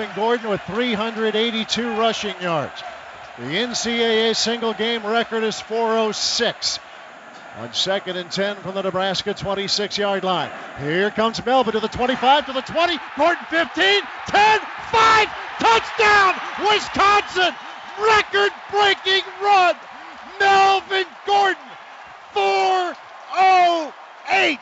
Melvin Gordon with 382 rushing yards. The NCAA single game record is 406. On 2nd and 10 from the Nebraska 26-yard line. Here comes Melvin to the 25, to the 20, Gordon 15, 10, 5, touchdown, Wisconsin! Record-breaking run, Melvin Gordon, 408.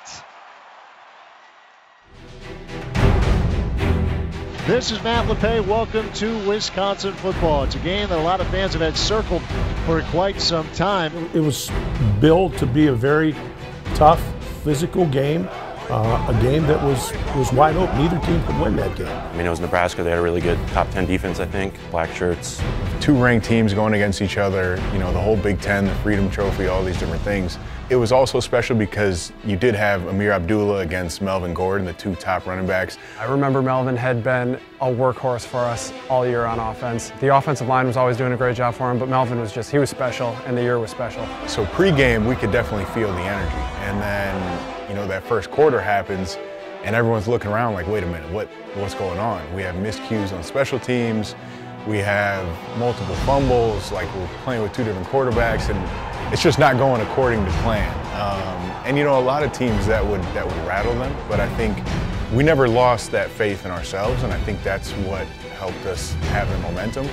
This is Matt LePay. Welcome to Wisconsin football. It's a game that a lot of fans have had circled for quite some time. It was billed to be a very tough, physical game, a game that was wide open. Neither team could win that game. I mean, it was Nebraska. They had a really good top 10 defense, I think. Black shirts. Two ranked teams going against each other, you know, the whole Big Ten, the Freedom Trophy, all these different things. It was also special because you did have Amir Abdullah against Melvin Gordon, the two top running backs. I remember Melvin had been a workhorse for us all year on offense. The offensive line was always doing a great job for him, but Melvin was just, he was special, and the year was special. So pregame, we could definitely feel the energy. And then, you know, that first quarter happens, and everyone's looking around like, wait a minute, what's going on? We have miscues on special teams. We have multiple fumbles, like we're playing with two different quarterbacks, and it's just not going according to plan. And you know, a lot of teams that would rattle them, but I think we never lost that faith in ourselves, and I think that's what helped us have the momentum.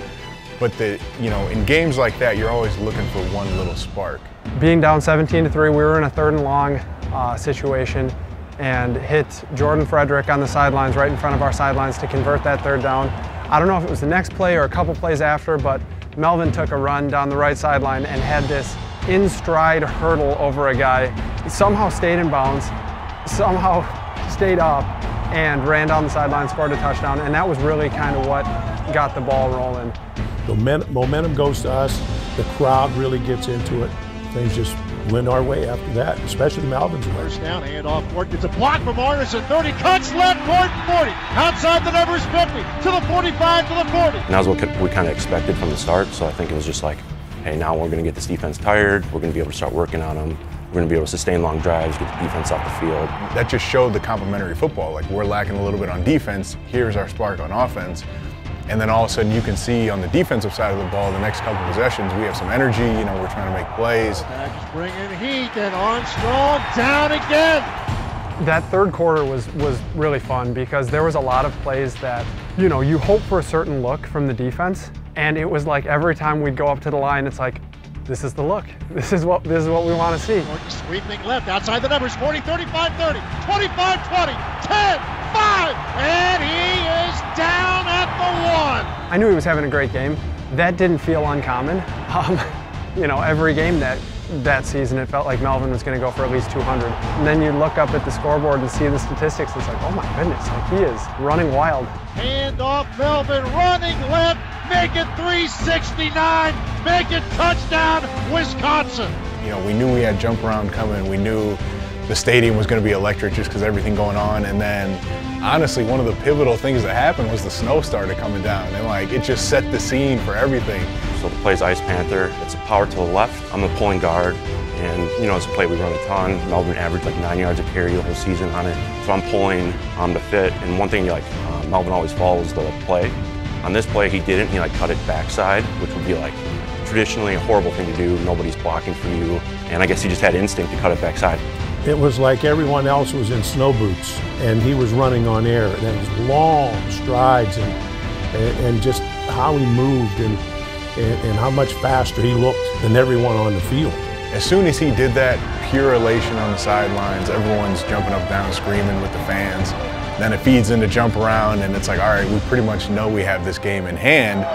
But you know, in games like that, you're always looking for one little spark. Being down 17-3, we were in a 3rd and long situation and hit Jordan Frederick on the sidelines, right in front of our sidelines to convert that 3rd down. I don't know if it was the next play or a couple plays after, but Melvin took a run down the right sideline and had this in-stride hurdle over a guy. He somehow stayed in bounds, somehow stayed up, and ran down the sideline, scored a touchdown, and that was really kind of what got the ball rolling. The momentum goes to us. The crowd really gets into it. Things just went our way after that, especially Melvin's way. First down, handoff, Gordon gets a block from Arneson, 30, cuts left, Gordon 40, outside the numbers 50, to the 45, to the 40. And that was what we kind of expected from the start, so I think it was just like, hey, now we're going to get this defense tired, we're going to be able to start working on them, we're going to be able to sustain long drives, get the defense off the field. That just showed the complementary football. Like, we're lacking a little bit on defense, here's our spark on offense. And then all of a sudden you can see on the defensive side of the ball, the next couple possessions, we have some energy, you know, we're trying to make plays. Packers bring in heat, and Armstrong down again. That 3rd quarter was really fun because there was a lot of plays that, you know, you hope for a certain look from the defense, and it was like every time we'd go up to the line, it's like, this is the look. This is what we want to see. Gordon sweeping left, outside the numbers, 40, 35, 30, 25, 20, 10, 5, and he is down at the 1. I knew he was having a great game. That didn't feel uncommon. You know, every game that season, it felt like Melvin was going to go for at least 200. And then you look up at the scoreboard and see the statistics, it's like, oh my goodness, like he is running wild. Hand off, Melvin running left, make it 369, make it touchdown, Wisconsin. You know, we knew we had jump around coming. We knew the stadium was going to be electric just because everything going on. And then, honestly, one of the pivotal things that happened was the snow started coming down. And, like, it just set the scene for everything. So the play's Ice Panther. It's a power to the left. I'm the pulling guard. And, you know, it's a play we run a ton. Melvin averaged like 9 yards a carry the whole season on it. So I'm pulling to fit. And one thing, like, Melvin always follows the play. On this play, he didn't. He, like, cut it backside, which would be, like, traditionally a horrible thing to do. Nobody's blocking for you. And I guess he just had instinct to cut it backside. It was like everyone else was in snow boots, and he was running on air. And it was long strides, and just how he moved, and how much faster he looked than everyone on the field. As soon as he did that, pure elation on the sidelines. Everyone's jumping up, down, screaming with the fans. Then it feeds into jump around, and it's like, all right, we pretty much know we have this game in hand.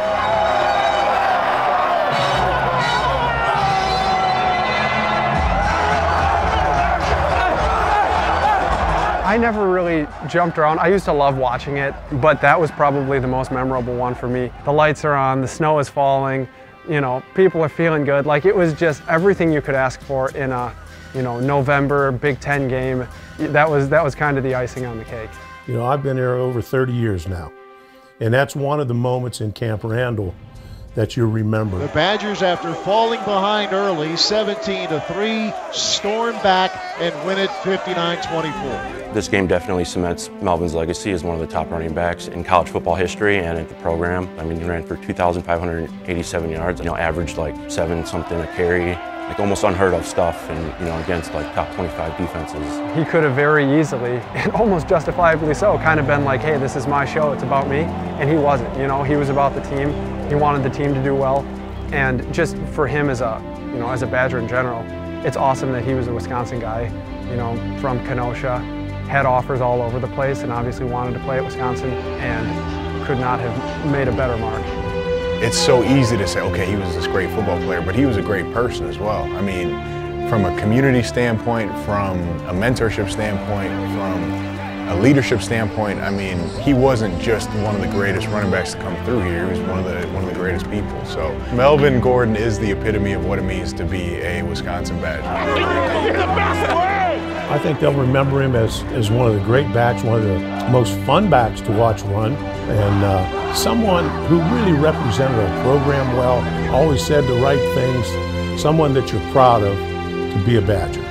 I never really jumped around. I used to love watching it, but that was probably the most memorable one for me. The lights are on, the snow is falling, you know, people are feeling good. Like, it was just everything you could ask for in a, you know, November Big Ten game. That was kind of the icing on the cake. You know, I've been here over 30 years now, and that's one of the moments in Camp Randall that you remember. The Badgers, after falling behind early, 17-3, storm back and win it 59-24. This game definitely cements Melvin's legacy as one of the top running backs in college football history and at the program. I mean, he ran for 2,587 yards, averaged like 7-something a carry, like almost unheard of stuff, and against like top 25 defenses. He could have very easily, and almost justifiably so, kind of been like, hey, this is my show, it's about me, and he wasn't. He was about the team. He wanted the team to do well, and just for him as a Badger in general, it's awesome that he was a Wisconsin guy, from Kenosha, had offers all over the place, and obviously wanted to play at Wisconsin, and could not have made a better mark. It's so easy to say, okay, he was this great football player, but he was a great person as well. I mean, from a community standpoint, from a mentorship standpoint, from a leadership standpoint, I mean, he wasn't just one of the greatest running backs to come through here. He was one of the greatest people. So Melvin Gordon is the epitome of what it means to be a Wisconsin Badger. I think they'll remember him as one of the great backs, one of the most fun backs to watch run, and someone who really represented our program well, always said the right things, someone that you're proud of to be a Badger.